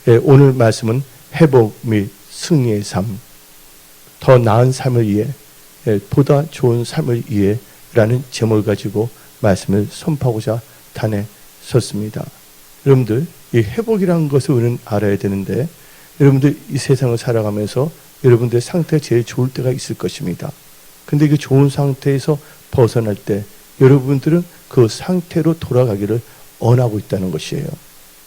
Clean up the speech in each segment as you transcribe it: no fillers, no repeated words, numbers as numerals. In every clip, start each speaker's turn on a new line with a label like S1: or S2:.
S1: 오늘 말씀은 회복 및 승리의 삶, 더 나은 삶을 위해, 보다 좋은 삶을 위해 라는 제목을 가지고 말씀을 선포하고자 단에 섰습니다. 여러분들, 이 회복이라는 것을 우리는 알아야 되는데, 여러분들 이 세상을 살아가면서 여러분들의 상태가 제일 좋을 때가 있을 것입니다. 근데 그 좋은 상태에서 벗어날 때 여러분들은 그 상태로 돌아가기를 원하고 있다는 것이에요.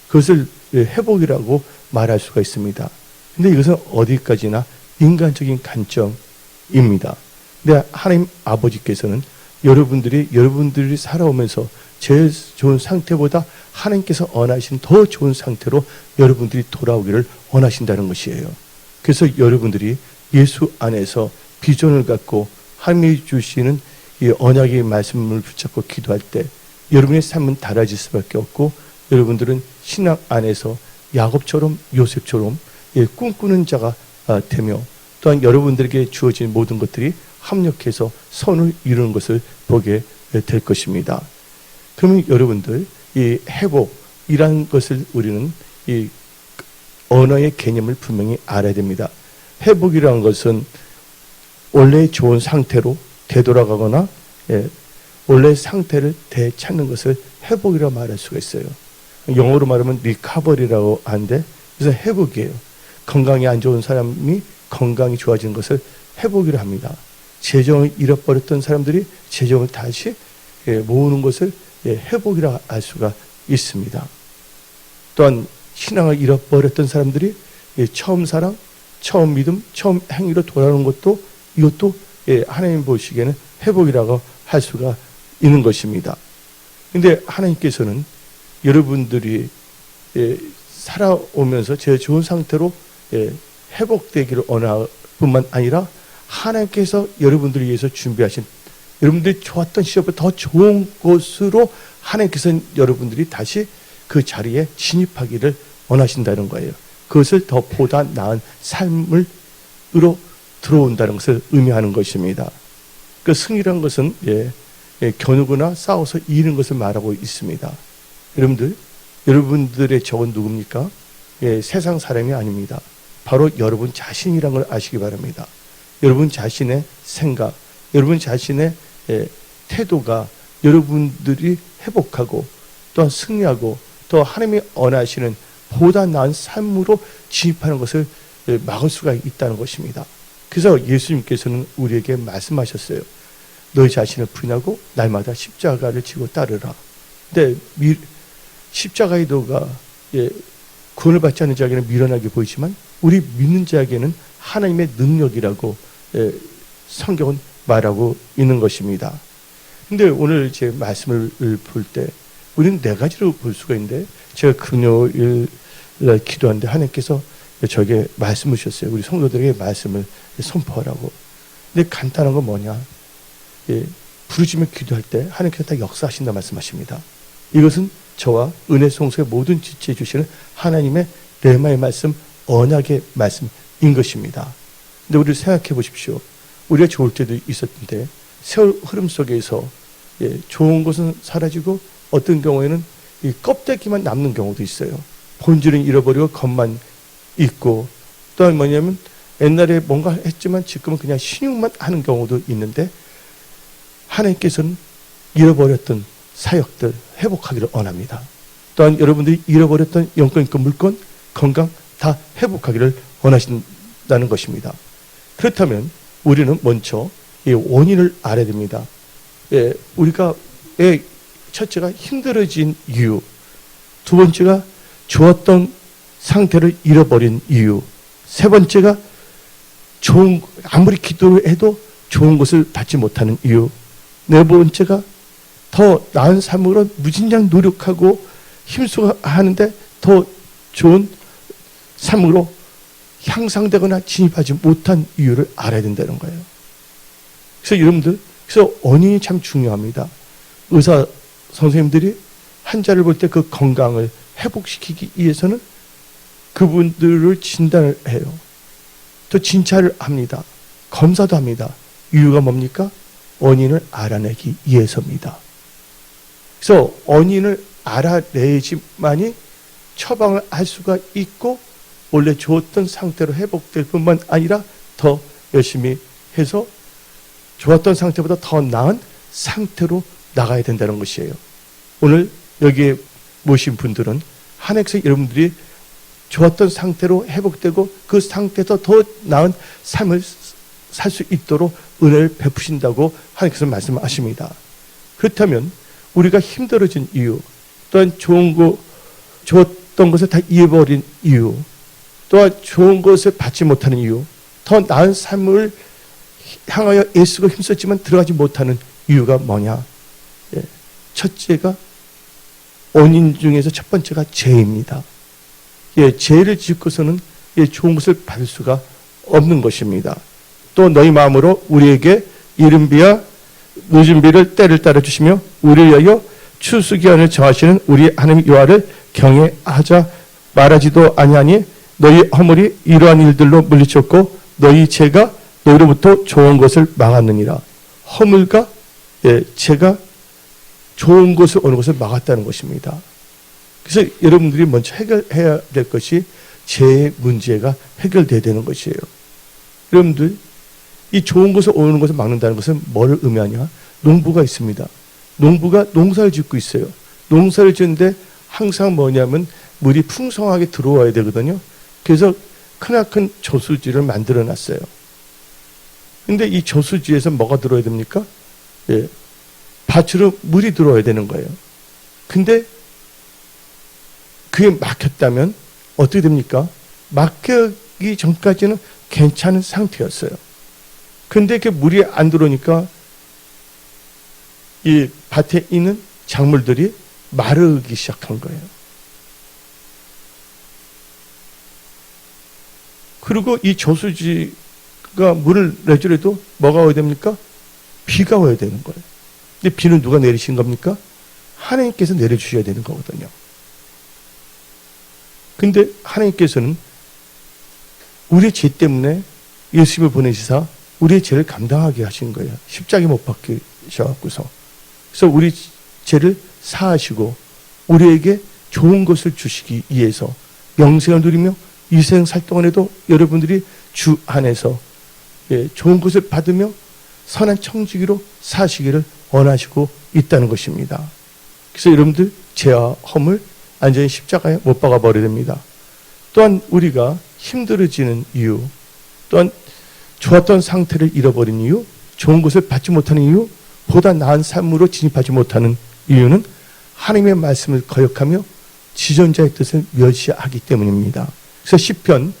S1: 그것을 회복이라고 말할 수가 있습니다. 근데 이것은 어디까지나 인간적인 관점입니다. 근데 하나님 아버지께서는 여러분들이 살아오면서 제일 좋은 상태보다 하나님께서 원하신 더 좋은 상태로 여러분들이 돌아오기를 원하신다는 것이에요. 그래서 여러분들이 예수 안에서 비전을 갖고 하나님이 주시는 이 언약의 말씀을 붙잡고 기도할 때 여러분의 삶은 달라질 수밖에 없고, 여러분들은 신앙 안에서 야곱처럼 요셉처럼 꿈꾸는 자가 되며, 또한 여러분들에게 주어진 모든 것들이 합력해서 선을 이루는 것을 보게 될 것입니다. 그러면 여러분들, 이 회복이라는 것을 우리는 이 언어의 개념을 분명히 알아야 됩니다. 회복이라는 것은 원래 좋은 상태로 되돌아가거나 원래 상태를 되찾는 것을 회복이라고 말할 수가 있어요. 영어로 말하면 리커버리라고 하는데, 그래서 회복이에요. 건강이 안 좋은 사람이 건강이 좋아지는 것을 회복이라고 합니다. 재정을 잃어버렸던 사람들이 재정을 다시 모으는 것을 회복이라고 할 수가 있습니다. 또한 신앙을 잃어버렸던 사람들이 처음 사랑, 처음 믿음, 처음 행위로 돌아오는 것도, 이것도 하나님 보시기에는 회복이라고 할 수가 있는 것입니다. 그런데 하나님께서는 여러분들이 살아오면서 제일 좋은 상태로 회복되기를 원할 뿐만 아니라, 하나님께서 여러분들을 위해서 준비하신, 여러분들이 좋았던 시절보다 더 좋은 곳으로 하나님께서는 여러분들이 다시 그 자리에 진입하기를 원하신다는 거예요. 그것을 더 보다 나은 삶으로 들어온다는 것을 의미하는 것입니다. 그 승리라는 것은 겨누거나 싸워서 이기는 것을 말하고 있습니다. 여러분들의 적은 누굽니까? 세상 사람이 아닙니다. 바로 여러분 자신이라는 걸 아시기 바랍니다. 여러분 자신의 생각, 여러분 자신의 태도가 여러분들이 회복하고 또한 승리하고 또 하나님이 원하시는 보다 나은 삶으로 진입하는 것을 막을 수가 있다는 것입니다. 그래서 예수님께서는 우리에게 말씀하셨어요. 너희 자신을 부인하고 날마다 십자가를 지고 따르라. 근데 십자가의 도가 구원을 받지 않는 자에게는 미련하게 보이지만 우리 믿는 자에게는 하나님의 능력이라고 성경은 말하고 있는 것입니다. 근데 오늘 제 말씀을 볼 때 우리는 네 가지로 볼 수가 있는데, 제가 금요일 날 기도하는데 하나님께서 저에게 말씀을 주셨어요. 우리 성도들에게 말씀을 선포하라고. 근데 간단한 건 뭐냐? 부르짖으며 기도할 때 하나님께서 다 역사하신다 말씀하십니다. 이것은 저와 은혜 성소의 모든 지체해 주시는 하나님의 레마의 말씀, 언약의 말씀인 것입니다. 근데 우리 생각해 보십시오. 우리가 좋을 때도 있었는데 세월 흐름 속에서 좋은 것은 사라지고 어떤 경우에는 이 껍데기만 남는 경우도 있어요. 본질은 잃어버리고 겉만 있고, 또한 뭐냐면 옛날에 뭔가 했지만 지금은 그냥 신용만 하는 경우도 있는데, 하나님께서는 잃어버렸던 사역들 회복하기를 원합니다. 또한 여러분들이 잃어버렸던 영권 있고 물권, 건강 다 회복하기를 원하신다는 것입니다. 그렇다면 우리는 먼저 이 원인을 알아야 됩니다. 우리가 첫째가 힘들어진 이유, 두 번째가 좋았던 상태를 잃어버린 이유, 세 번째가 아무리 기도를 해도 좋은 것을 받지 못하는 이유, 네 번째가 더 나은 삶으로 무진장 노력하고 힘쓰고 하는데 더 좋은 삶으로 향상되거나 진입하지 못한 이유를 알아야 된다는 거예요. 그래서 여러분들, 그래서 원인이 참 중요합니다. 의사 선생님들이 환자를 볼 때 그 건강을 회복시키기 위해서는 그분들을 진단을 해요. 또 진찰을 합니다. 검사도 합니다. 이유가 뭡니까? 원인을 알아내기 위해서입니다. 그래서 원인을 알아내야지만이 처방을 할 수가 있고 원래 좋았던 상태로 회복될 뿐만 아니라 더 열심히 해서 좋았던 상태보다 더 나은 상태로 나가야 된다는 것이에요. 오늘 여기에 모신 분들은 하나님께서 여러분들이 좋았던 상태로 회복되고 그 상태에서 더 나은 삶을 살 수 있도록 은혜를 베푸신다고 하나님께서 말씀하십니다. 그렇다면 우리가 힘들어진 이유, 또한 좋았던 것을 다 잃어버린 이유, 또한 좋은 것을 받지 못하는 이유, 더 나은 삶을 향하여 애쓰고 힘썼지만 들어가지 못하는 이유가 뭐냐? 첫째가 원인 중에서 첫 번째가 죄입니다. 죄를 짓고서는 좋은 것을 받을 수가 없는 것입니다. 또 너희 마음으로 우리에게 이른 비와 늦은 비를 때를 따라 주시며 우리를 위하여 추수기한을 정하시는 우리 하나님 여호와를 경외하자 말하지도 아니하니 너희 허물이 이러한 일들로 물리쳤고 너희 죄가 너희로부터 좋은 것을 막았느니라. 허물과 죄가 좋은 것을 오는 것을 막았다는 것입니다. 그래서 여러분들이 먼저 해결해야 될 것이 죄의 문제가 해결돼야 되는 것이에요. 여러분들 이 좋은 것을 오는 것을 막는다는 것은 뭘 의미하냐? 농부가 있습니다. 농부가 농사를 짓고 있어요. 농사를 짓는데 항상 뭐냐면 물이 풍성하게 들어와야 되거든요. 그래서 크나큰 저수지를 만들어 놨어요. 근데 이 저수지에서 뭐가 들어야 됩니까? 밭으로 물이 들어와야 되는 거예요. 근데 그게 막혔다면 어떻게 됩니까? 막히기 전까지는 괜찮은 상태였어요. 근데 그 물이 안 들어오니까 이 밭에 있는 작물들이 마르기 시작한 거예요. 그리고 이 저수지가 물을 내주려도 뭐가 와야 됩니까? 비가 와야 되는 거예요. 근데 비는 누가 내리신 겁니까? 하나님께서 내려주셔야 되는 거거든요. 근데 하나님께서는 우리의 죄 때문에 예수님을 보내시사 우리의 죄를 감당하게 하신 거예요. 십자가에 못 박히셔갖고서. 그래서 우리 죄를 사하시고 우리에게 좋은 것을 주시기 위해서 영생을 누리며 이 생 살 동안에도 여러분들이 주 안에서 좋은 것을 받으며 선한 청지기로 사시기를 원하시고 있다는 것입니다. 그래서 여러분들 죄와 허물 완전히 십자가에 못 박아 버려야 됩니다. 또한 우리가 힘들어지는 이유, 또한 좋았던 상태를 잃어버린 이유, 좋은 것을 받지 못하는 이유, 보다 나은 삶으로 진입하지 못하는 이유는 하나님의 말씀을 거역하며 지존자의 뜻을 멸시하기 때문입니다. 그래서 시편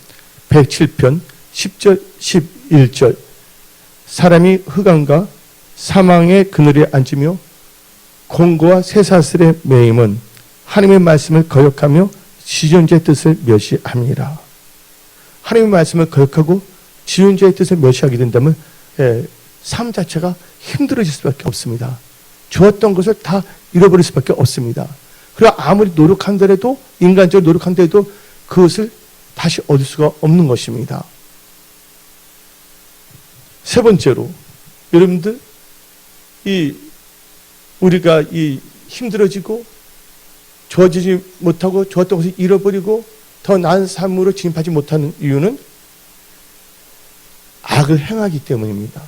S1: 107편 10절 11절 사람이 흑암과 사망의 그늘에 앉으며 공고와 쇠사슬에 매임은 하나님의 말씀을 거역하며 지존자의 뜻을 멸시합니다. 하나님의 말씀을 거역하고 지존자의 뜻을 멸시하게 된다면 삶 자체가 힘들어질 수밖에 없습니다. 좋았던 것을 다 잃어버릴 수밖에 없습니다. 그리고 아무리 노력한다래도 인간적으로 노력한다래도 그것을 다시 얻을 수가 없는 것입니다. 세 번째로 여러분들 우리가 힘들어지고 좋아지지 못하고 좋았던 것을 잃어버리고 더 나은 삶으로 진입하지 못하는 이유는 악을 행하기 때문입니다.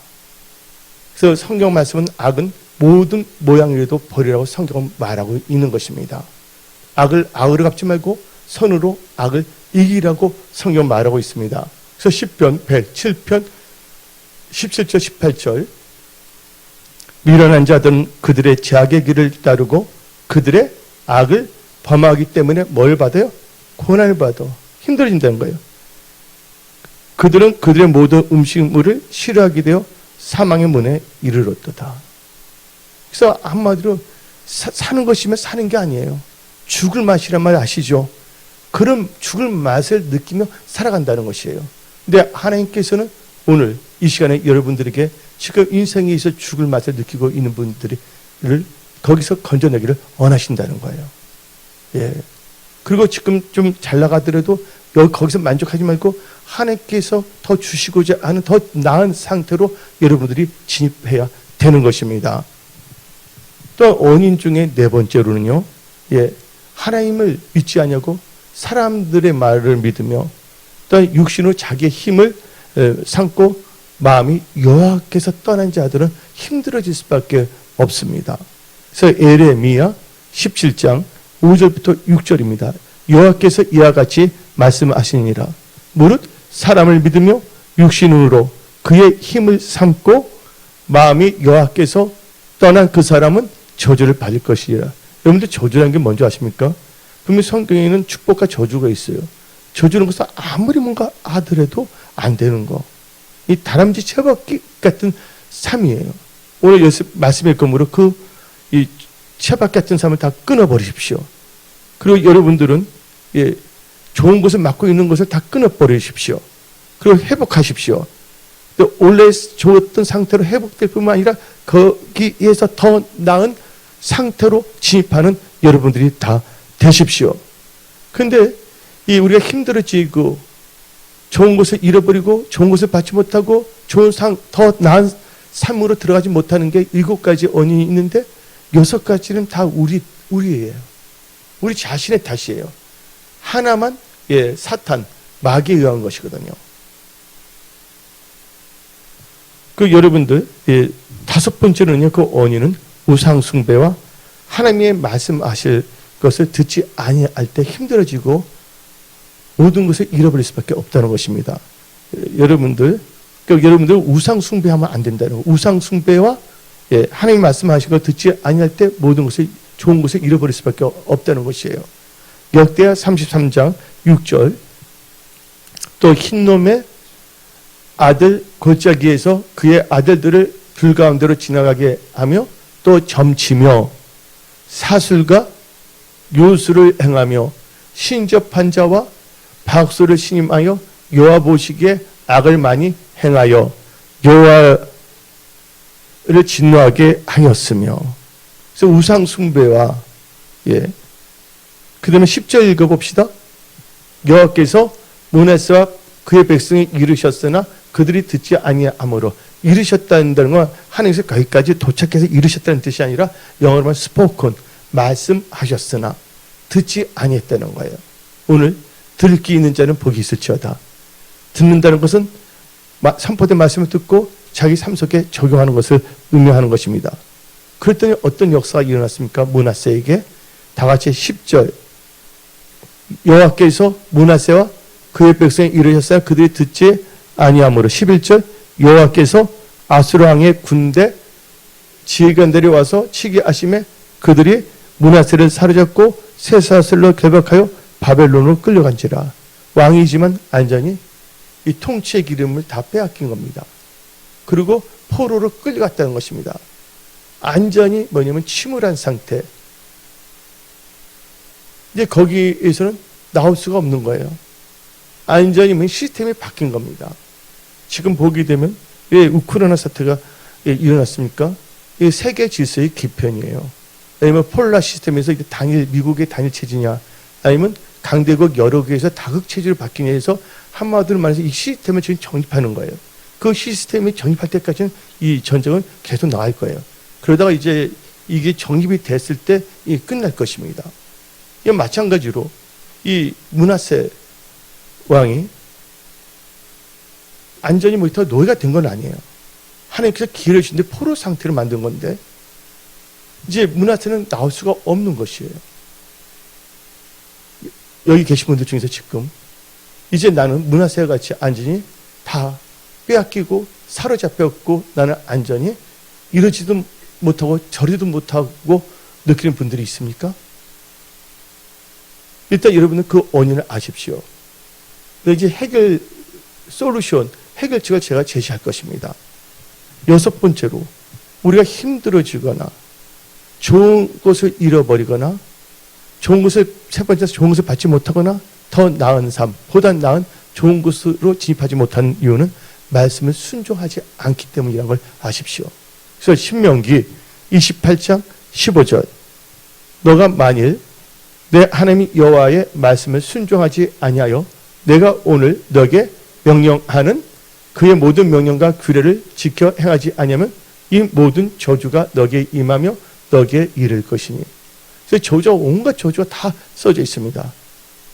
S1: 그래서 성경 말씀은 악은 모든 모양이라도 버리라고 성경은 말하고 있는 것입니다. 악을 악으로 갚지 말고 선으로 악을 이기라고 성경 말하고 있습니다. 그래서 시편 107편 17절 18절 미련한 자들은 그들의 죄악의 길을 따르고 그들의 악을 범하기 때문에 뭘 받아요? 고난을 받아. 힘들어진다는 거예요. 그들은 그들의 모든 음식물을 싫어하게 되어 사망의 문에 이르렀도다. 그래서 한마디로 사는 것이면 사는 게 아니에요. 죽을 맛이란 말 아시죠? 그런 죽을 맛을 느끼며 살아간다는 것이에요. 근데 하나님께서는 오늘 이 시간에 여러분들에게 지금 인생에 있어 죽을 맛을 느끼고 있는 분들을 거기서 건져내기를 원하신다는 거예요. 그리고 지금 좀 잘 나가더라도 거기서 만족하지 말고 하나님께서 더 주시고자 하는 더 나은 상태로 여러분들이 진입해야 되는 것입니다. 또 원인 중에 네 번째로는요, 하나님을 믿지 않냐고 사람들의 말을 믿으며 또 육신으로 자기의 힘을 삼고 마음이 여호와께서 떠난 자들은 힘들어질 수밖에 없습니다. 그래서 에레미야 17장 5절부터 6절입니다. 여호와께서 이와 같이 말씀하시니라. 무릇 사람을 믿으며 육신으로 그의 힘을 삼고 마음이 여호와께서 떠난 그 사람은 저주를 받을 것이라. 여러분들 저주라는 게 뭔지 아십니까? 분명히 성경에는 축복과 저주가 있어요. 저주는 것은 아무리 뭔가 하더라도 안 되는 거. 이 다람쥐 채박기 같은 삶이에요. 오늘 말씀의 검으로 이 채박 같은 삶을 다 끊어버리십시오. 그리고 여러분들은 좋은 것을 맡고 있는 것을 다 끊어버리십시오. 그리고 회복하십시오. 또 원래 좋았던 상태로 회복될 뿐만 아니라 거기에서 더 나은 상태로 진입하는 여러분들이 다 되십시오. 근데 우리가 힘들어지고 좋은 것을 잃어버리고 좋은 것을 받지 못하고 좋은 더 나은 삶으로 들어가지 못하는 게 7가지 원인이 있는데 6가지는 다 우리예요. 우리 자신의 탓이에요. 하나만 사탄, 마귀에 의한 것이거든요. 여러분들 5번째는요, 그 원인은 우상 숭배와 하나님의 말씀하실 것을 듣지 아니할 때 힘들어지고 모든 것을 잃어버릴 수밖에 없다는 것입니다. 여러분들 우상 숭배하면 안 된다는 거. 우상 숭배와 하나님 말씀하신 것 듣지 아니할 때 모든 것을 좋은 것을 잃어버릴 수밖에 없다는 것이에요. 역대하 33장 6절 또 흰놈의 아들 골짜기에서 그의 아들들을 들 가운데로 지나가게 하며 또 점치며 사술과 요술을 행하며 신접한 자와 박수를 신임하여 여호와 보시기에 악을 많이 행하여 여호와를 진노하게 하였으며. 그래서 우상 숭배와 그 다음에 10절 읽어봅시다. 여호와께서 므낫세와 그의 백성이 이르셨으나 그들이 듣지 아니하므로. 이르셨다는 건 하나님께서 거기까지 도착해서 이르셨다는 뜻이 아니라 영어로만 스포큰, 말씀하셨으나 듣지 아니했다는 거예요. 오늘 들을 귀 있는 자는 복이 있을지어다. 듣는다는 것은 선포된 말씀을 듣고 자기 삶 속에 적용하는 것을 의미하는 것입니다. 그랬더니 어떤 역사가 일어났습니까? 므낫세에게 다 같이 10절 여호와께서 므낫세와 그의 백성이 이르셨으나 그들이 듣지 아니하므로. 11절 여호와께서 아수르 왕의 군대 지휘관들이 와서 치게 하심에 그들이 므낫세를 사로잡고 쇠사슬로 결박하여 바벨론으로 끌려간지라. 왕이지만 안전히 이 통치의 기름을 다 빼앗긴 겁니다. 그리고 포로로 끌려갔다는 것입니다. 안전이 뭐냐면 침울한 상태. 이제 거기에서는 나올 수가 없는 거예요. 안전이 시스템이 바뀐 겁니다. 지금 보게 되면 왜 우크라이나 사태가 일어났습니까? 이 세계 질서의 기편이에요. 아니면 폴라 시스템에서 미국의 단일 체제냐, 아니면 강대국 여러 개에서 다극 체제로 바뀌냐 해서 한마디로 말해서 이 시스템을 지금 정립하는 거예요. 그 시스템이 정립할 때까지는 이 전쟁은 계속 나갈 거예요. 그러다가 이제 이게 정립이 됐을 때 끝날 것입니다. 이 마찬가지로 이 므낫세 왕이 안전히 더 노예가 된 건 아니에요. 하나님께서 기회를 주는데 포로 상태를 만든 건데 이제 므낫세는 나올 수가 없는 것이에요. 여기 계신 분들 중에서 지금 이제 나는 므낫세와 같이 안전히 다 빼앗기고 사로잡혔고 나는 안전히 이러지도 못하고 저리도 못하고 느끼는 분들이 있습니까? 일단 여러분은 그 원인을 아십시오. 이제 해결책을 제가 제시할 것입니다. 6번째로 우리가 힘들어지거나 좋은 것을 잃어버리거나 세 번째로 좋은 것을 받지 못하거나 더 나은 삶, 보다 나은 좋은 것으로 진입하지 못하는 이유는 말씀을 순종하지 않기 때문이라는 걸 아십시오. 그래서 신명기 28장 15절 너가 만일 내 하나님 여호와의 말씀을 순종하지 아니하여 내가 오늘 너에게 명령하는 그의 모든 명령과 규례를 지켜 행하지 아니하면 이 모든 저주가 너에게 임하며 너에게 이를 것이니. 그래서 저주와 온갖 저주가 다 써져 있습니다.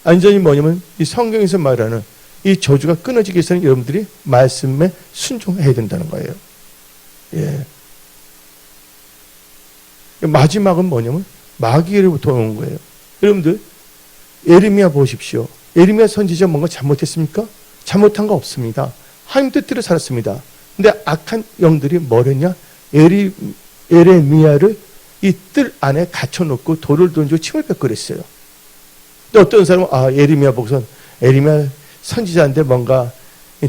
S1: 안전이 뭐냐면 이 성경에서 말하는 이 저주가 끊어지기 위해서는 여러분들이 말씀에 순종해야 된다는 거예요. 예. 마지막은 뭐냐면 마귀로부터 오는 거예요. 여러분들 예레미야 보십시오. 예레미야 선지자 뭔가 잘못했습니까? 잘못한 거 없습니다. 하나님 뜻대로 살았습니다. 근데 악한 영들이 뭐랬냐? 예레미야를 이 뜰 안에 갇혀놓고 돌을 던지고 침을 뱉거렸어요. 근데 어떤 사람은 예레미야 보고선 예레미야 선지자인데 뭔가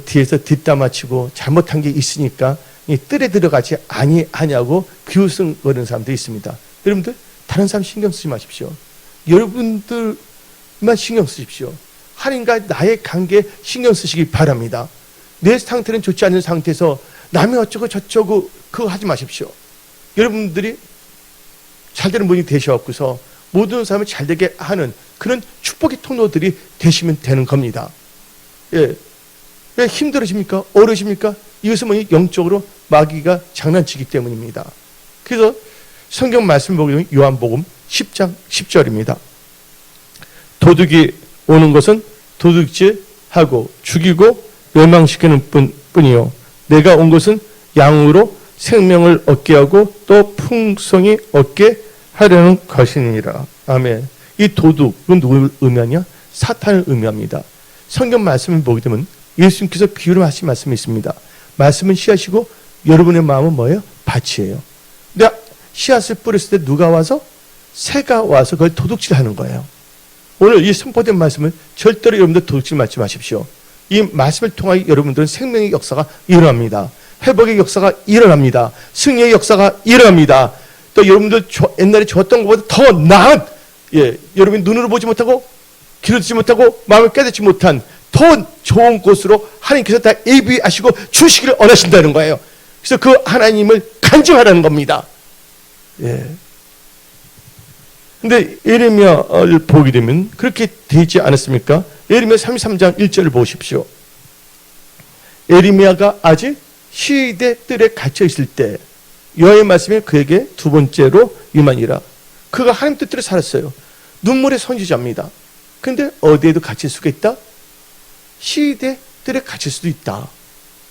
S1: 뒤에서 뒷담화치고 잘못한 게 있으니까 이 뜰에 들어가지 아니하냐고 비웃음거리는 사람도 있습니다. 여러분들 다른 사람 신경 쓰지 마십시오. 여러분들만 신경 쓰십시오. 하나님과 나의 관계에 신경 쓰시기 바랍니다. 내 상태는 좋지 않은 상태에서 남이 어쩌고 저쩌고 그거 하지 마십시오. 여러분들이 잘되는 분이 되셔갖고서 모든 사람을 잘되게 하는 그런 축복의 통로들이 되시면 되는 겁니다. 예. 왜 힘들어집니까? 어려우십니까? 이것은 뭐니? 영적으로 마귀가 장난치기 때문입니다. 그래서 성경 말씀 보면 요한복음 10장 10절입니다. 도둑이 오는 것은 도둑질하고 죽이고 멸망시키는 뿐이요. 내가 온 것은 양으로 생명을 얻게 하고 또 풍성히 얻게 하려는 것이니라. 아멘. 이 도둑은 누구를 의미하냐? 사탄을 의미합니다. 성경 말씀을 보게 되면 예수님께서 비유를 하신 말씀이 있습니다. 말씀은 씨앗이고 여러분의 마음은 뭐예요? 밭이에요. 근데 씨앗을 뿌렸을 때 누가 와서? 새가 와서 그걸 도둑질하는 거예요. 오늘 이 선포된 말씀을 절대로 여러분들 도둑질 맞지 마십시오. 이 말씀을 통하여 여러분들은 생명의 역사가 일어납니다. 회복의 역사가 일어납니다. 승리의 역사가 일어납니다. 또 여러분들 옛날에 좋았던 것보다 더 나은, 여러분이 눈으로 보지 못하고 귀로 듣지 못하고 마음을 깨닫지 못한 더 좋은 곳으로 하나님께서 다 예비하시고 주시기를 원하신다는 거예요. 그래서 그 하나님을 간증하라는 겁니다. 예. 근데 예레미야를 보게 되면 그렇게 되지 않았습니까? 예레미야 33장 1절을 보십시오. 예레미야가 아직 시대 뜰에 갇혀 있을 때 여호와의 말씀이 그에게 두 번째로 임하니라. 그가 하나님 뜻대로 살았어요. 눈물의 선지자입니다. 근데 어디에도 갇힐 수가 있다? 시대 뜰에 갇힐 수도 있다.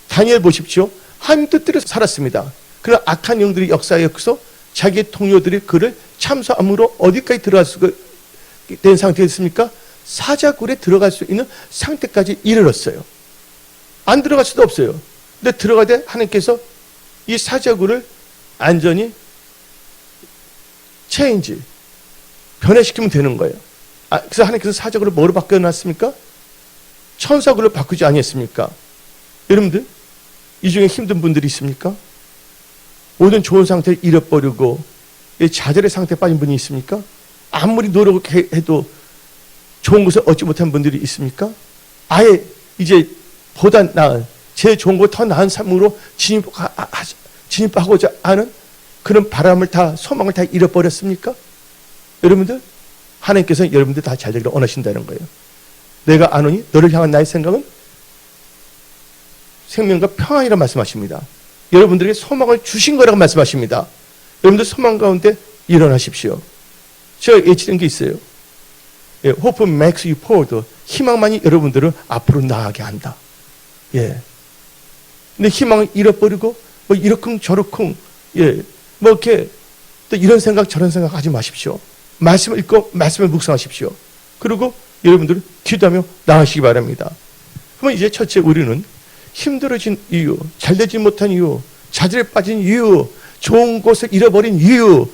S1: 다니엘 보십시오. 하나님 뜻대로 살았습니다. 그러나 악한 영들이 역사하여서 자기의 동료들이 그를 참소함으로 어디까지 들어갈 수가 된 상태였습니까? 사자굴에 들어갈 수 있는 상태까지 이르렀어요. 안 들어갈 수도 없어요. 근데 들어가되 하나님께서 이 사자굴을 안전히 체인지, 변화시키면 되는 거예요. 그래서 하나님께서 사자굴을 뭐로 바꿔놨습니까? 천사굴로 바꾸지 아니했습니까? 여러분들, 이 중에 힘든 분들이 있습니까? 모든 좋은 상태를 잃어버리고 좌절의 상태에 빠진 분이 있습니까? 아무리 노력해도 좋은 것을 얻지 못한 분들이 있습니까? 아예 이제 보다 나은, 제일 좋은 것 더 나은 삶으로 진입하고자 하는 그런 바람을 다, 소망을 다 잃어버렸습니까? 여러분들, 하나님께서는 여러분들 다 잘되기를 원하신다는 거예요. 내가 아노니 너를 향한 나의 생각은 생명과 평안이라 말씀하십니다. 여러분들에게 소망을 주신 거라고 말씀하십니다. 여러분들 소망 가운데 일어나십시오. 제가 예치는 게 있어요. Hope makes you forward. 희망만이 여러분들을 앞으로 나아가게 한다. 예. 근데 희망을 잃어버리고 뭐 이러쿵 저러쿵 뭐 이렇게 또 이런 생각 저런 생각 하지 마십시오. 말씀을 읽고 말씀을 묵상하십시오. 그리고 여러분들은 기도하며 나가시기 바랍니다. 그러면 이제 첫째 우리는 힘들어진 이유, 잘되지 못한 이유, 좌절에 빠진 이유, 좋은 곳을 잃어버린 이유,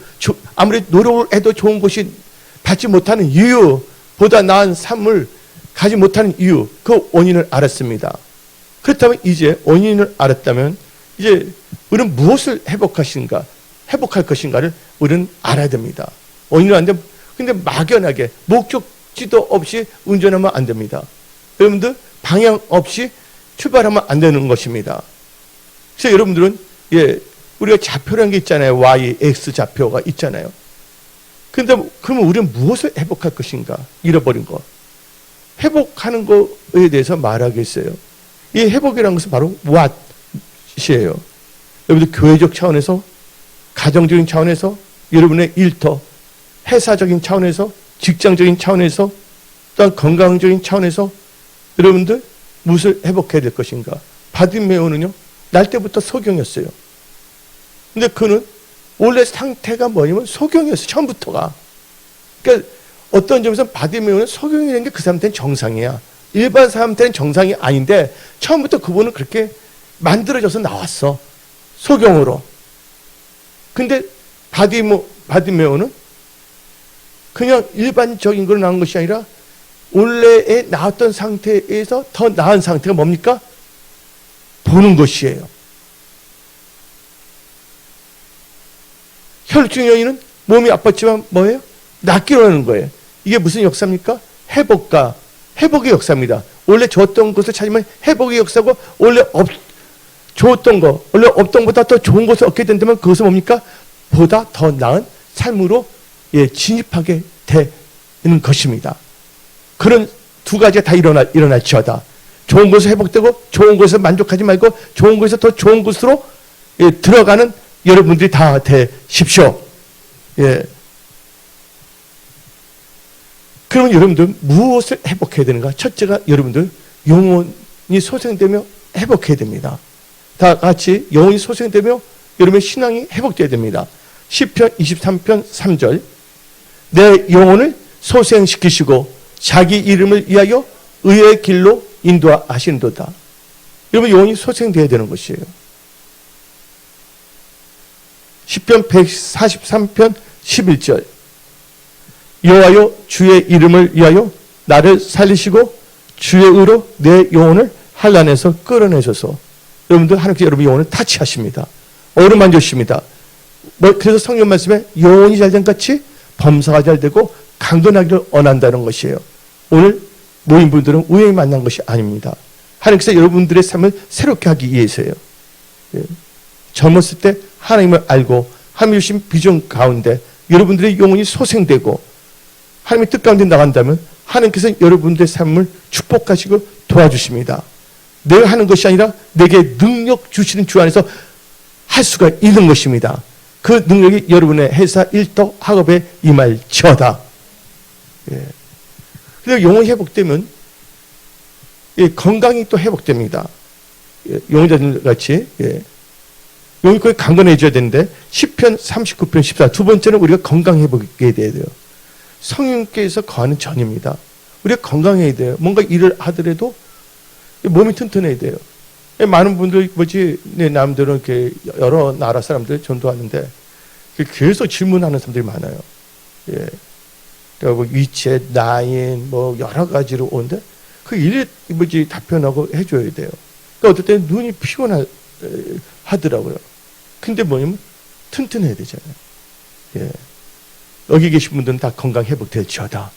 S1: 아무리 노력을 해도 좋은 곳이 받지 못하는 이유, 보다 나은 삶을 가지 못하는 이유, 그 원인을 알았습니다. 그렇다면 이제 원인을 알았다면 이제 우리는 무엇을 회복할 것인가를 우리는 알아야 됩니다. 원인을 안 되면 근데 막연하게 목적지도 없이 운전하면 안 됩니다. 여러분들 방향 없이 출발하면 안 되는 것입니다. 그래서 여러분들은 우리가 좌표라는 게 있잖아요. Y, X 좌표가 있잖아요. 그런데 그러면 우리는 무엇을 회복할 것인가? 잃어버린 것. 회복하는 것에 대해서 말하겠어요. 이 회복이라는 것은 바로 what이에요. 여러분들 교회적 차원에서, 가정적인 차원에서, 여러분의 일터, 회사적인 차원에서, 직장적인 차원에서 또한 건강적인 차원에서 여러분들 무엇을 회복해야 될 것인가? 바디메오는요, 날 때부터 소경이었어요. 근데 그는 원래 상태가 뭐냐면 소경이었어요. 처음부터가. 그러니까 어떤 점에서 바디메오는 소경이라는 게 그 사람한테는 정상이야. 일반 사람한테는 정상이 아닌데 처음부터 그분은 그렇게 만들어져서 나왔어. 소경으로. 근데 바디메오는 그냥 일반적인 걸로 나온 것이 아니라 원래에 나왔던 상태에서 더 나은 상태가 뭡니까? 보는 것이에요. 혈증 여인은 몸이 아팠지만 뭐예요? 낫기로 하는 거예요. 이게 무슨 역사입니까? 회복의 역사입니다. 원래 좋았던 것을 찾으면 회복의 역사고, 원래 좋았던 거, 원래 없던 것보다 더 좋은 것을 얻게 된다면 그것은 뭡니까? 보다 더 나은 삶으로 진입하게 되는 것입니다. 그런 두 가지가 다 일어날지어다. 좋은 것을 회복되고 좋은 것을 만족하지 말고 좋은 것에서 더 좋은 것으로 들어가는 여러분들이 다 되십시오. 예. 그러면 여러분들 무엇을 회복해야 되는가? 첫째가 여러분들 영혼이 소생되며 회복해야 됩니다. 다 같이 영혼이 소생되며 여러분의 신앙이 회복돼야 됩니다. 시편 23편 3절, 내 영혼을 소생시키시고 자기 이름을 위하여 의의 길로 인도하시는도다. 여러분 영혼이 소생돼야 되는 것이에요. 시편 143편 11절, 여호와여 주의 이름을 위하여 나를 살리시고 주의 의로 내 영혼을 환난에서 끌어내셔서. 여러분들 하나님께서 여러분 영혼을 타치하십니다. 어루만져 주십니다. 그래서 성경 말씀에 영혼이 잘된 같이 범사가 잘되고 강건하기를 원한다는 것이에요. 오늘 모인 분들은 우연히 만난 것이 아닙니다. 하나님께서 여러분들의 삶을 새롭게 하기 위해서예요. 젊었을 때 하나님을 알고 하나님이 주신 비전 가운데 여러분들의 영혼이 소생되고 하나님의 뜻 가운데 나간다면 하나님께서 여러분들의 삶을 축복하시고 도와주십니다. 내가 하는 것이 아니라 내게 능력 주시는 주 안에서 할 수가 있는 것입니다. 그 능력이 여러분의 회사 일터 학업에 임할지어다. 그리고 영혼이 회복되면 건강이 또 회복됩니다. 용의자들 같이 영혼이 거의 강건해져야 되는데 시편 39편 14, 두 번째는 우리가 건강 회복해야 돼요. 성령께서 거하는 전입니다. 우리가 건강해야 돼요. 뭔가 일을 하더라도 몸이 튼튼해야 돼요. 많은 분들 남들은 이렇게 여러 나라 사람들 전도하는데 계속 질문하는 사람들이 많아요. 뭐 위치, 나인, 뭐 여러 가지로 오는데 그 일에 답변하고 해줘야 돼요. 그러니까 어떨 때는 눈이 피곤하더라고요. 근데 뭐냐면 튼튼해야 되잖아요. 여기 계신 분들은 다 건강 회복될지어다.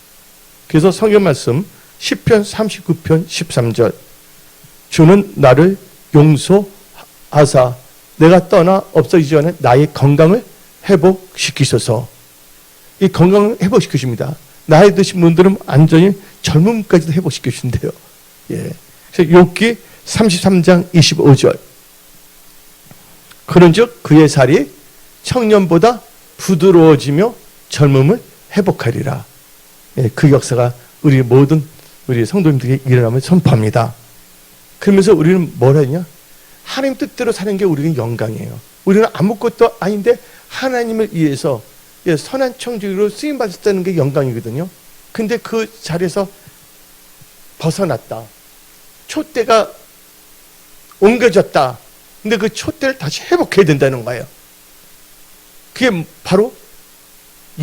S1: 그래서 성경 말씀 시편 39편 13절, 주는 나를 용서하사 내가 떠나 없어지기 전에 나의 건강을 회복시키소서. 이 건강을 회복시키십니다. 나이 드신 분들은 완전히 젊음까지도 회복시키신대요. 그래서 욥기 33장 25절, 그런즉 그의 살이 청년보다 부드러워지며 젊음을 회복하리라. 그 역사가 우리 모든 우리 성도님들에게 일어나면 선포합니다. 그러면서 우리는 뭘 하냐? 하나님 뜻대로 사는 게 우리는 영광이에요. 우리는 아무것도 아닌데 하나님을 위해서 선한 청지기로 쓰임받았다는 게 영광이거든요. 근데 그 자리에서 벗어났다. 촛대가 옮겨졌다. 근데 그 촛대를 다시 회복해야 된다는 거예요. 그게 바로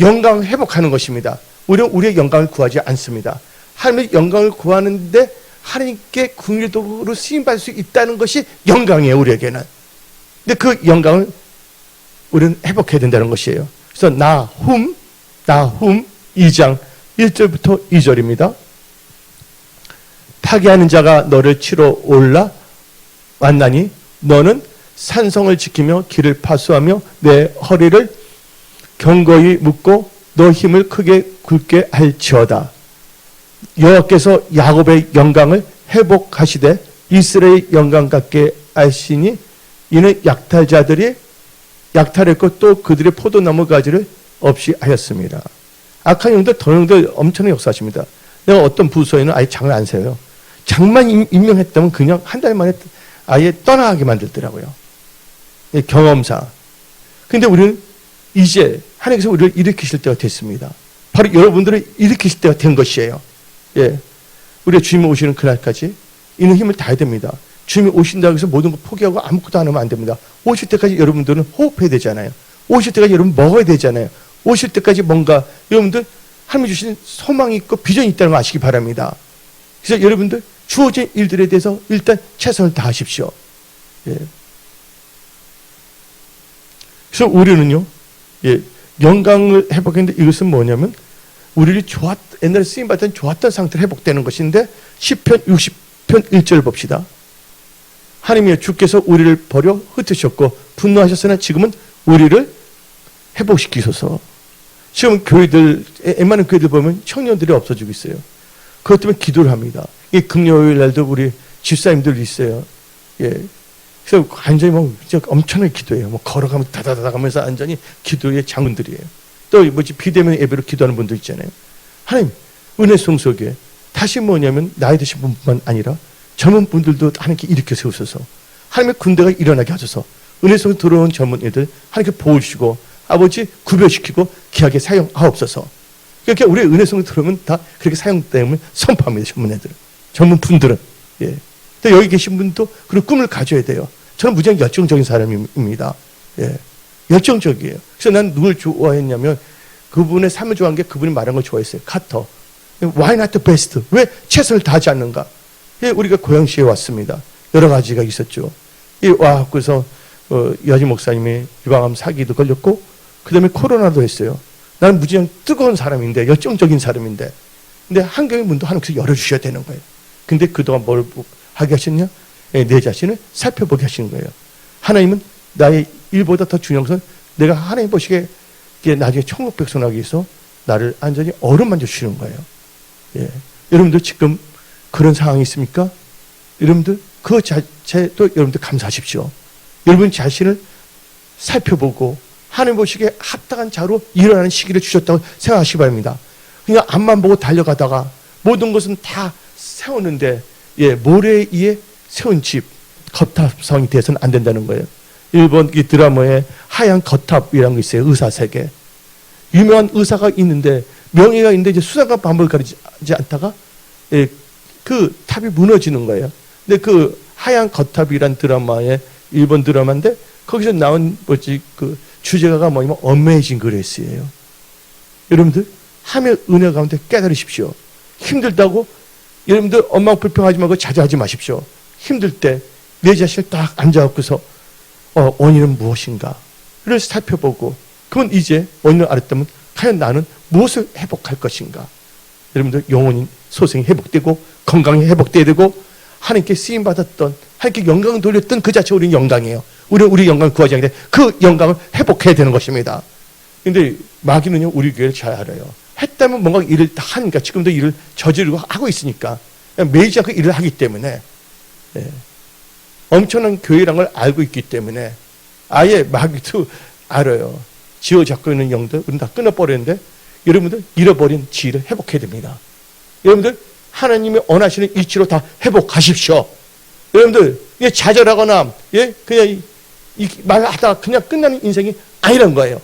S1: 영광을 회복하는 것입니다. 우리는 우리의 영광을 구하지 않습니다. 하나님의 영광을 구하는데 하나님께 긍휼도로 쓰임받을 수 있다는 것이 영광이에요, 우리에게는. 근데 그 영광을 우리는 회복해야 된다는 것이에요. 그래서 나훔 2장 1절부터 2절입니다. 파괴하는 자가 너를 치러 올라 왔나니 너는 산성을 지키며 길을 파수하며 내 허리를 견고히 묶고 너 힘을 크게 굵게 할지어다. 여호와께서 야곱의 영광을 회복하시되 이스라엘의 영광 같게 하시니 이는 약탈자들이 약탈했고 또 그들의 포도나무 가지를 없이 하였습니다. 악한 영들 더영들 엄청나게 역사하십니다. 내가 어떤 부서에는 아예 장을 안 세워요. 장만 임명했다면 그냥 한 달 만에 아예 떠나게 만들더라고요. 경험상. 근데 우리는 이제 하나님께서 우리를 일으키실 때가 됐습니다. 바로 여러분들을 일으키실 때가 된 것이에요. 예. 우리가 주님이 오시는 그날까지 있는 힘을 다해야 됩니다. 주님이 오신다고 해서 모든 거 포기하고 아무것도 안 하면 안 됩니다. 오실 때까지 여러분들은 호흡해야 되잖아요. 오실 때까지 여러분 먹어야 되잖아요. 오실 때까지 뭔가 여러분들 하나님이 주신 소망이 있고 비전이 있다는 걸 아시기 바랍니다. 그래서 여러분들 주어진 일들에 대해서 일단 최선을 다하십시오. 예. 그래서 우리는요, 예, 영광을 회복했는데 이것은 뭐냐면 우리를 옛날에 쓰임받던 좋았던 상태로 회복되는 것인데 10편 60편 1절 봅시다. 하나님이여 주께서 우리를 버려 흩으셨고 분노하셨으나 지금은 우리를 회복시키소서. 지금 교회들, 웬만한 교회들 보면 청년들이 없어지고 있어요. 그것 때문에 기도를 합니다. 이 금요일 날도 우리 집사님들 있어요. 예. 그래서 완전히 진짜 엄청나게 기도해요. 걸어가면 다다다다 하면서 완전히 기도의 장군들이에요. 또 비대면 예배로 기도하는 분들 있잖아요. 하나님, 은혜 성소에 다시 뭐냐면 나이 드신 분뿐만 아니라 젊은 분들도 하나님께 일으켜 세우소서. 하나님의 군대가 일어나게 하소서. 은혜 속에 들어온 젊은 애들 하나님께 보호 주시고 아버지 구별시키고 귀하게 사용하옵소서. 그러니까 우리 은혜 속에 들어오면 다 그렇게 사용되면 선포합니다. 젊은 애들은. 젊은 분들은. 예. 근데 여기 계신 분도 그런 꿈을 가져야 돼요. 저는 무지하게 열정적인 사람입니다. 예. 열정적이에요. 그래서 난 누굴 좋아했냐면 그분의 삶을 좋아한 게 그분이 말한 걸 좋아했어요. 카터. Why not the best? 왜 최선을 다하지 않는가? 예, 우리가 고양시에 왔습니다. 여러 가지가 있었죠. 와, 그래서 여지 목사님이 유방암 사기도 걸렸고 그 다음에 코로나도 했어요. 나는 무지하게 뜨거운 사람인데 열정적인 사람인데 근데 한경의 문도 하나님께서 열어주셔야 되는 거예요. 근데 그동안 뭘 하게 하셨냐? 예, 내 자신을 살펴보게 하시는 거예요. 하나님은 나의 일보다 더 중요한 것은 내가 하나님 보시기에 나중에 천국 백성하기 위해서 나를 완전히 어루만져 주시는 거예요. 예. 여러분들 지금 그런 상황이 있습니까? 여러분들 그 자체도 여러분들 감사하십시오. 여러분 자신을 살펴보고 하나님 보시기에 합당한 자로 일어나는 시기를 주셨다고 생각하시기 바랍니다. 그냥 앞만 보고 달려가다가 모든 것은 다 세웠는데 예, 모래에 의해 세운 집, 거탑성이 돼서는 안 된다는 거예요. 일본 이 드라마에 하얀 거탑이라는 게 있어요. 의사 세계. 유명한 의사가 있는데 명예가 있는데 이제 수상과 반복을 가리지 않다가 예, 그 탑이 무너지는 거예요. 근데 그 하얀 거탑이란 드라마의 일본 드라마인데 거기서 나온 그 주제가가 뭐냐면 어메이징 그레이스예요. 여러분들 하나님의 은혜 가운데 깨달으십시오. 힘들다고 여러분들 엉망 불평하지 말고 자제하지 마십시오. 힘들 때 내 자신을 딱 앉아갖고서 원인은 무엇인가를 살펴보고 그건 이제 원인을 알았다면 과연 나는 무엇을 회복할 것인가. 여러분들 영혼인 소생이 회복되고 건강이 회복돼야 되고 하나님께 쓰임받았던 하나님께 영광을 돌렸던 그 자체가 우리는 영광이에요. 우리는 우리 영광을 구하지 않는데 그 영광을 회복해야 되는 것입니다. 그런데 마귀는요 우리 교회를 잘 알아요. 했다면 뭔가 일을 다 하니까 지금도 일을 저지르고 하고 있으니까 매이지 않고 일을 하기 때문에 예. 엄청난 교회라는 걸 알고 있기 때문에 아예 마귀도 알아요. 지어잡고 있는 영들 우리는 다 끊어버렸는데 여러분들 잃어버린 지혜를 회복해야 됩니다. 여러분들 하나님이 원하시는 이치로 다 회복하십시오. 여러분들 좌절하거나 예 그냥 말하다가 그냥 끝나는 인생이 아니란 거예요.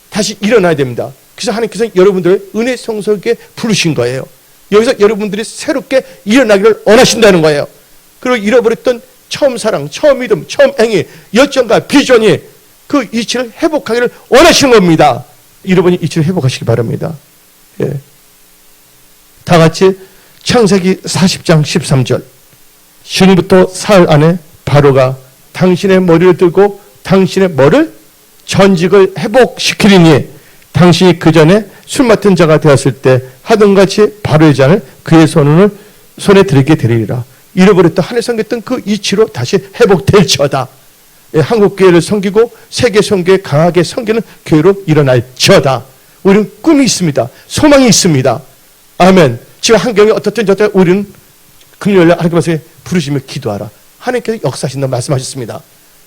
S1: 다시 일어나야 됩니다. 그래서 하나님께서 여러분들을 은혜 성소에 부르신 거예요. 여기서 여러분들이 새롭게 일어나기를 원하신다는 거예요. 그리고 잃어버렸던 처음 사랑, 처음 믿음, 처음 행위, 열정과 비전이 그 이치를 회복하기를 원하시는 겁니다. 잃어버린 이치를 회복하시기 바랍니다. 예. 다 같이 창세기 40장 13절 지금부터 사흘 안에 바로가 당신의 머리를 들고 당신의 머리를 전직을 회복시키리니 당신이 그 전에 술 맡은 자가 되었을 때 하던 같이 바로의 잔을 그의 손에 들게 되리라. 잃어버렸던 하늘 섬겼던 그 이치로 다시 회복될지어다. 예, 한국 교회를 섬기고 세계 선교에 강하게 섬기는 교회로 일어날지어다. 우리는 꿈이 있습니다. 소망이 있습니다. 아멘. 지금 환경이 어떻든 저든 우리는 금요일에 하나님께서 부르시며 기도하라. 하나님께서 역사하신다고 말씀하셨습니다.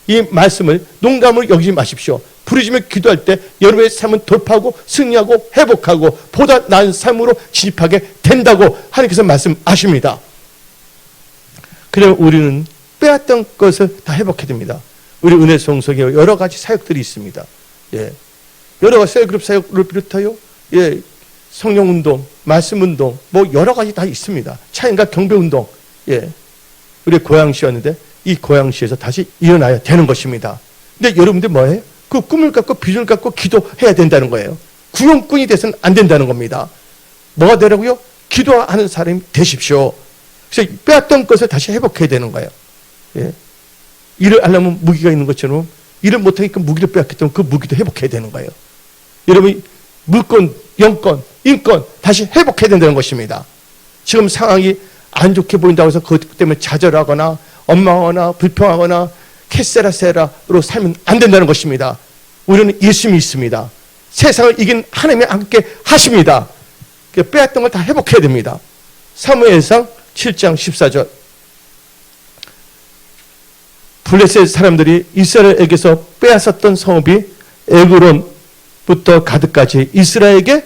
S1: 이 말씀을 농담으로 여기지 마십시오. 부르짖으며 기도할 때 여러분의 삶은 돌파하고 승리하고 회복하고 보다 나은 삶으로 진입하게 된다고 하나님께서 말씀하십니다. 그러면 우리는 빼앗던 것을 다 회복해야 됩니다. 우리 은혜 성속에 여러 가지 사역들이 있습니다. 예. 여러 가지 셀그룹 사역을 비롯하여 예. 성령 운동, 말씀 운동, 뭐 여러 가지 다 있습니다. 차인과 경배 운동. 예. 우리 고양시였는데 이 고양시에서 다시 일어나야 되는 것입니다. 근데 여러분들 뭐예요? 그 꿈을 갖고 비전을 갖고 기도해야 된다는 거예요. 구용꾼이 돼서는 안 된다는 겁니다. 뭐가 되라고요? 기도하는 사람이 되십시오. 그래서 빼앗던 것을 다시 회복해야 되는 거예요. 예. 일을 하려면 무기가 있는 것처럼 일을 못하니까 무기를 빼앗기 때문에 그 무기도 회복해야 되는 거예요. 여러분이 물권, 영권, 인권 다시 회복해야 된다는 것입니다. 지금 상황이 안 좋게 보인다고 해서 그것 때문에 좌절하거나 원망하거나 불평하거나 캐세라세라로 살면 안 된다는 것입니다. 우리는 예수님이 있습니다. 세상을 이긴 하나님이 함께 하십니다. 빼앗던 걸 다 회복해야 됩니다. 사무엘상 7장 14절 블레셋 사람들이 이스라엘에게서 빼앗았던 성읍이 에그론부터 가드까지 이스라엘에게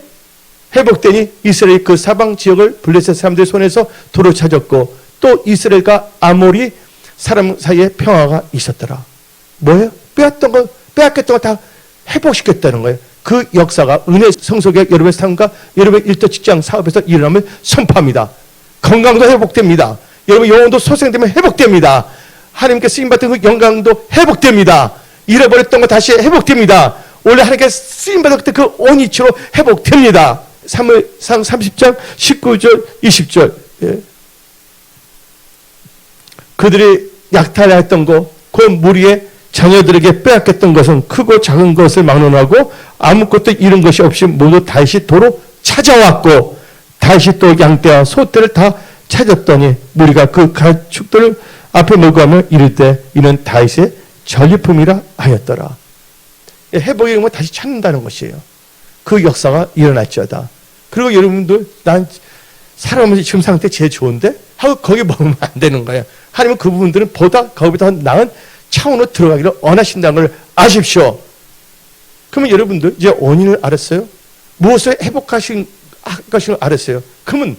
S1: 회복되니 이스라엘 그 사방 지역을 블레셋 사람들의 손에서 도로 찾았고 또 이스라엘과 아모리 사람 사이에 평화가 있었더라. 뭐예요? 빼앗겼던 거 다 회복시켰다는 거예요. 그 역사가 은혜 성속의 여러분의 삶과 여러분의 일터 직장 사업에서 일어나면 선포합니다. 건강도 회복됩니다. 여러분 영혼도 소생되면 회복됩니다. 하나님께 쓰임받은 그 영광도 회복됩니다. 잃어버렸던 거 다시 회복됩니다. 원래 하나님께 쓰임받을 때 그 온이치로 회복됩니다. 사무엘상 30장 19절 20절 예. 그들이 약탈했던 것, 그 무리의 자녀들에게 빼앗겼던 것은 크고 작은 것을 막론하고 아무것도 잃은 것이 없이 모두 다시 도로 찾아왔고 다시 또 양떼와 소떼를 다 찾았더니 무리가 그 가축들을 앞에 몰고 가며 이를 때 이는 다윗의 전리품이라 하였더라. 회복이 이런 걸 다시 찾는다는 것이에요. 그 역사가 일어났죠다. 그리고 여러분들 난 살아오면서 지금 상태 제일 좋은데? 하고 거기 머물면 안 되는 거예요. 하나님은 그 부분들은 보다 거기보다 나은 차원으로 들어가기를 원하신다는 걸 아십시오. 그러면 여러분들 이제 원인을 알았어요? 무엇을 회복하신 것을 알았어요? 그러면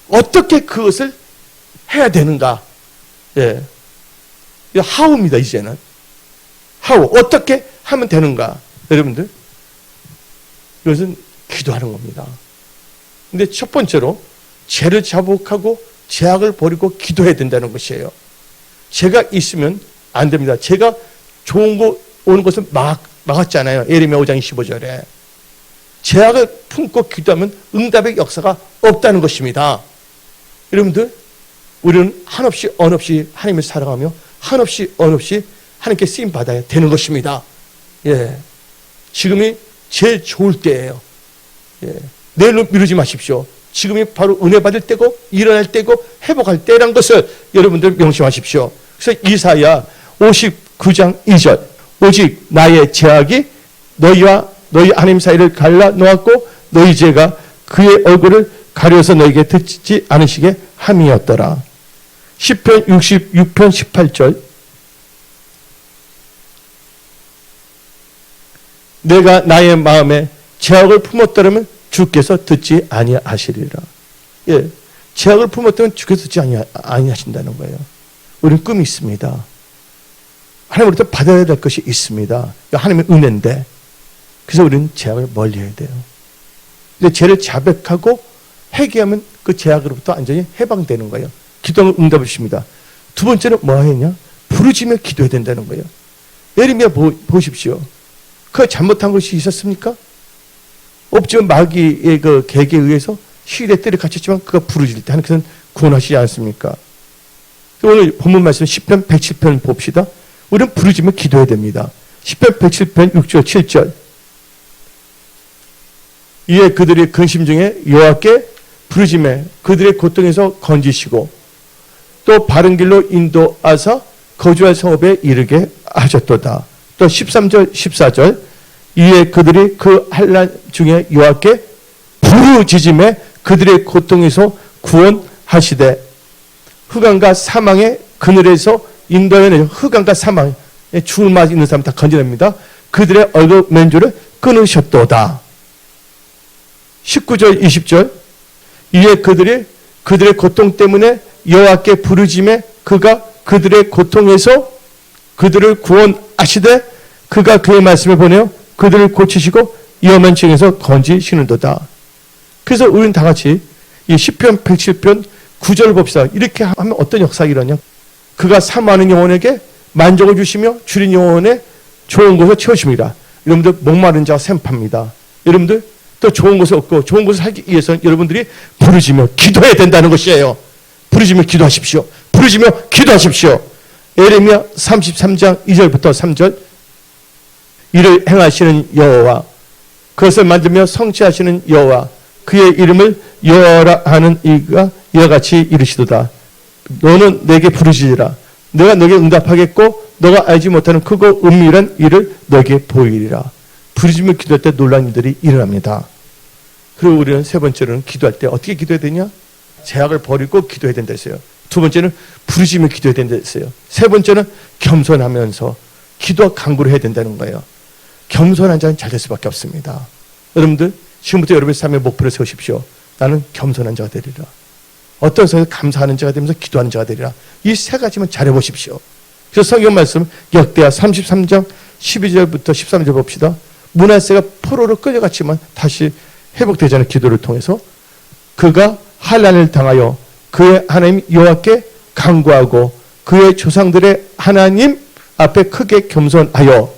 S1: 어떻게 그것을 해야 되는가? 예. 하우입니다, 이제는. 하우. 어떻게 하면 되는가? 여러분들. 이것은 기도하는 겁니다. 근데 첫 번째로 죄를 자복하고 죄악을 버리고 기도해야 된다는 것이에요. 죄가 있으면 안 됩니다. 죄가 좋은 거 오는 것을 막았잖아요. 예레미야 5장 25절에. 죄악을 품고 기도하면 응답의 역사가 없다는 것입니다. 여러분들, 우리는 한없이 언없이 하나님을 사랑하며 한없이 언없이 하나님께 쓰임 받아야 되는 것입니다. 예. 지금이 제일 좋을 때예요. 예. 내일로 미루지 마십시오. 지금이 바로 은혜 받을 때고 일어날 때고 회복할 때라는 것을 여러분들 명심하십시오. 그래서 이사야 59장 2절 오직 나의 죄악이 너희와 너희 하나님 사이를 갈라 놓았고 너희 죄가 그의 얼굴을 가려서 너에게 듣지 않으시게 함이었더라. 시편 66편 18절 내가 나의 마음에 죄악을 품었더라면 주께서 듣지 아니하시리라. 예, 죄악을 품었다면 주께서 듣지 아니하신다는 거예요. 우리는 꿈이 있습니다. 하나님으로부터 받아야 될 것이 있습니다. 하나님의 은혜인데 그래서 우리는 죄악을 멀리해야 돼요. 근데 죄를 자백하고 회개하면 그 죄악으로부터 완전히 해방되는 거예요. 기도하면 응답을 주십니다. 두 번째는 뭐 했냐? 부르짖으며 기도해야 된다는 거예요. 예레미야 보십시오. 그 잘못한 것이 있었습니까? 없지만 마귀의 그 계계에 의해서 시일에 때를 갇혔지만 그가 부르짖을 때 하나님께서는 구원하시지 않습니까? 오늘 본문 말씀 10편 107편 봅시다. 우리는 부르짖으며 기도해야 됩니다. 10편 107편 6절 7절 이에 그들의 근심 중에 여호와께 부르짖매 그들의 고통에서 건지시고 또 바른 길로 인도하사 거주할 성읍에 이르게 하셨도다. 또 13절 14절 이에 그들이 그 환난 중에 여호와께 부르짖음에 그들의 고통에서 구원하시되 흑암과 사망의 그늘에서 인도하여 흑암과 사망 죽을 맛 있는 사람 다 건져냅니다. 그들의 얼굴 맨주를 끊으셨도다. 19절 20절 이에 그들의 고통 때문에 여호와께 부르짖매 그가 그들의 고통에서 그들을 구원하시되 그가 그의 말씀을 보내어 그들을 고치시고 위험한 층에서 건지시는도다. 그래서 우리는 다 같이 이 시편 107편 9절 봅시다. 이렇게 하면 어떤 역사가 일어나냐. 그가 사모하는 영혼에게 만족을 주시며 줄인 영혼에 좋은 것을 채우십니다. 여러분들 목마른 자가 샘팝니다. 여러분들 또 좋은 것을 얻고 좋은 것을 살기 위해서는 여러분들이 부르짖며 기도해야 된다는 것이에요. 부르짖며 기도하십시오. 부르짖며 기도하십시오. 예레미야 33장 2절부터 3절 이를 행하시는 여호와 그것을 만들며 성취하시는 여호와 그의 이름을 여호와라 하는 이가 이와 같이 이르시도다. 너는 내게 부르짖으라. 내가 너에게 응답하겠고 너가 알지 못하는 크고 은밀한 일을 너에게 보이리라. 부르짖으며 기도할 때 놀라운 일들이 일어납니다. 그리고 우리는 세 번째로는 기도할 때 어떻게 기도해야 되냐? 제약을 버리고 기도해야 된다 했어요. 두 번째는 부르짖으며 기도해야 된다 했어요. 세 번째는 겸손하면서 기도와 간구를 해야 된다는 거예요. 겸손한 자는 잘 될 수밖에 없습니다. 여러분들 지금부터 여러분의 삶의 목표를 세우십시오. 나는 겸손한 자가 되리라. 어떤 상황에서 감사하는 자가 되면서 기도하는 자가 되리라. 이 세 가지만 잘해보십시오. 그래서 성경 말씀 역대하 33장 12절부터 13절 봅시다. 므낫세가 포로로 끌려갔지만 다시 회복되자는 기도를 통해서 그가 환난을 당하여 그의 하나님 여호와께 간구하고 그의 조상들의 하나님 앞에 크게 겸손하여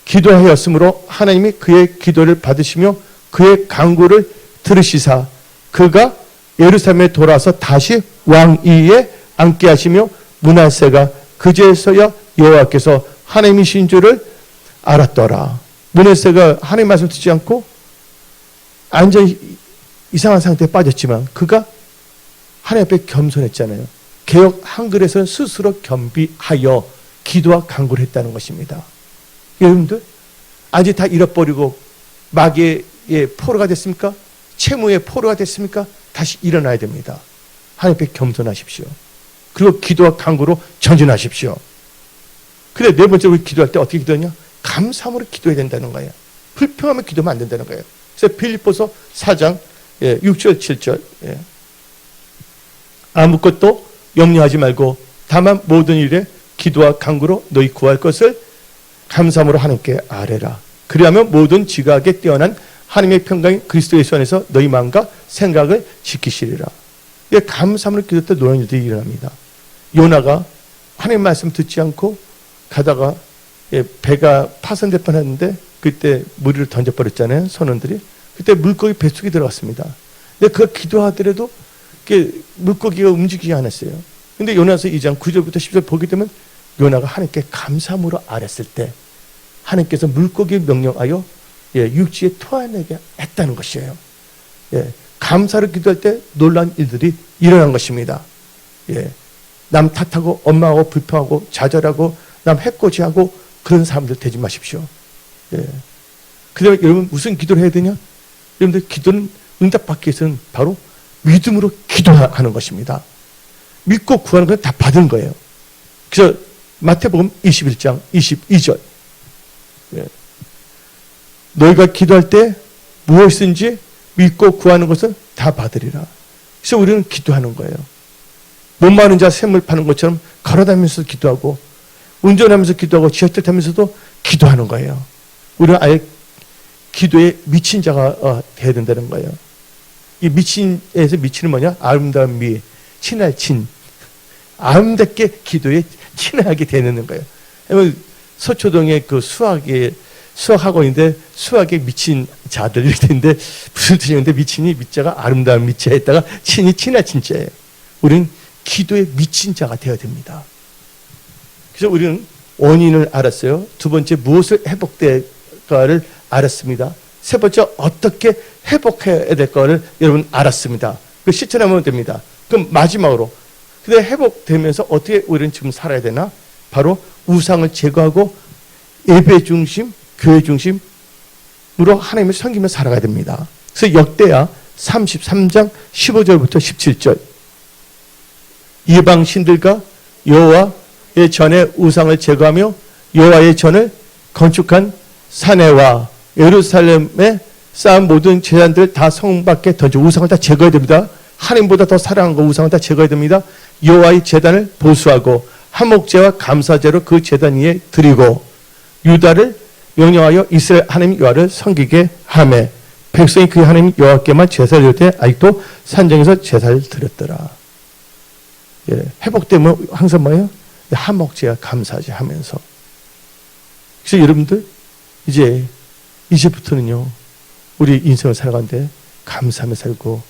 S1: 기도하였으므로 하나님이 그의 기도를 받으시며 그의 간구를 들으시사 그가 예루살렘에 돌아와서 다시 왕위에 앉게 하시며 므낫세가 그제서야 여호와께서 하나님이신 줄을 알았더라. 므낫세가 하나님 말씀 듣지 않고 완전히 이상한 상태에 빠졌지만 그가 하나님 앞에 겸손했잖아요. 개역 한글에서는 스스로 겸비하여 기도와 간구를 했다는 것입니다. 여러분들 아직 다 잃어버리고 마귀의 포로가 됐습니까? 채무의 포로가 됐습니까? 다시 일어나야 됩니다. 하나님 앞에 겸손하십시오. 그리고 기도와 간구로 전진하십시오. 그래 네 번째로 기도할 때 어떻게 기도하냐? 감사함으로 기도해야 된다는 거예요. 불평하며 기도하면 안 된다는 거예요. 그래서 빌립보서 4장 6절 7절 아무것도 염려하지 말고 다만 모든 일에 기도와 간구로 너희 구할 것을 감사함으로 하나님께 아뢰라. 그리하면 모든 지각에 뛰어난 하나님의 평강이 그리스도 예수 안에서 너희 마음과 생각을 지키시리라. 감사함으로 기도할 때 놀라운 일들이 일어납니다. 요나가 하나님 말씀 듣지 않고 가다가 배가 파손될 뻔했는데 그때 무리를 던져버렸잖아요. 선원들이. 그때 물고기 뱃속에 들어갔습니다. 근데 그 기도하더라도 물고기가 움직이지 않았어요. 근데 요나서 2장 9절부터 10절 보게 되면 요나가 하나님께 감사함으로 아뢰었을 때 하나님께서 물고기 명령하여 육지에 토하게 했다는 것이에요. 감사를 기도할 때 놀라운 일들이 일어난 것입니다. 남 탓하고 엄마하고 불평하고 좌절하고 남 해코지하고 그런 사람들 되지 마십시오. 그 다음에 여러분 무슨 기도를 해야 되냐? 여러분들 기도는 응답받기 위해서는 바로 믿음으로 기도하는 것입니다. 믿고 구하는 건 다 받은 거예요. 그래서 마태복음 21장 22절 너희가 기도할 때 무엇이든지 믿고 구하는 것은 다 받으리라. 그래서 우리는 기도하는 거예요. 못 마는 자 샘을 파는 것처럼 걸어다니면서 기도하고 운전하면서 기도하고 지하철 타면서도 기도하는 거예요. 우리는 아예 기도에 미친 자가 돼야 된다는 거예요. 이 미친에서 미친은 뭐냐? 아름다운 미, 친할 친. 아름답게 기도에 친하게 되는 거예요. 서초동에 그 수학학원인데 수학에 미친 자들 이렇게 되는데 무슨 뜻이냐는데 미친이 미자가 아름다운 미자에다가 친이 친할 친자예요. 우리는 기도에 미친 자가 되어야 됩니다. 그래서 우리는 원인을 알았어요. 두 번째 무엇을 회복될까를 알았습니다. 세 번째 어떻게 회복해야 될까를 여러분 알았습니다. 그 실천하면 됩니다. 그럼 마지막으로 근데 회복되면서 어떻게 우리는 지금 살아야 되나? 바로 우상을 제거하고 예배 중심, 교회 중심으로 하나님을 섬기며 살아가야 됩니다. 그래서 역대하 33장 15절부터 17절 이방 신들과 여호와의 전에 우상을 제거하며 여호와의 전을 건축한 사내와 예루살렘에 쌓은 모든 제단들 다 성 밖에 던져 우상을 다 제거해야 됩니다. 하나님보다 더 사랑한 거 우상을 다 제거해야 됩니다. 여호와의 제단을 보수하고 화목제와 감사제로 그 제단 위에 드리고 유다를 명령하여 이스라엘 하나님 여호와를 섬기게 하매 백성이 그 하나님 여호와께만 제사를 드릴 때 아직도 산정에서 제사를 드렸더라. 예, 회복되면 항상 뭐예요? 화목제와 감사제 하면서. 그래서 여러분들 이제부터는요 우리 인생을 살아가는데 감사하며 살고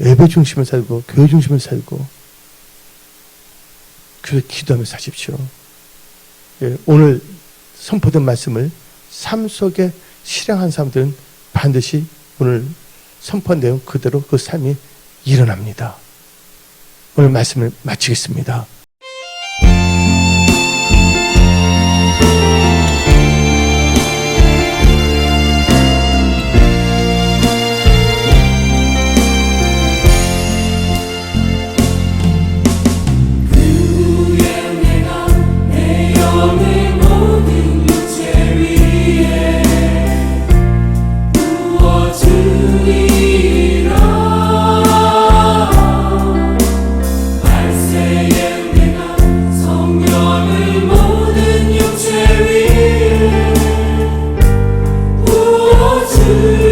S1: 예배 중심을 살고 교회 중심을 살고 그래서 기도하며 사십시오. 예, 오늘 선포된 말씀을 삶 속에 실행한 사람들은 반드시 오늘 선포한 내용 그대로 그 삶이 일어납니다. 오늘 말씀을 마치겠습니다.
S2: to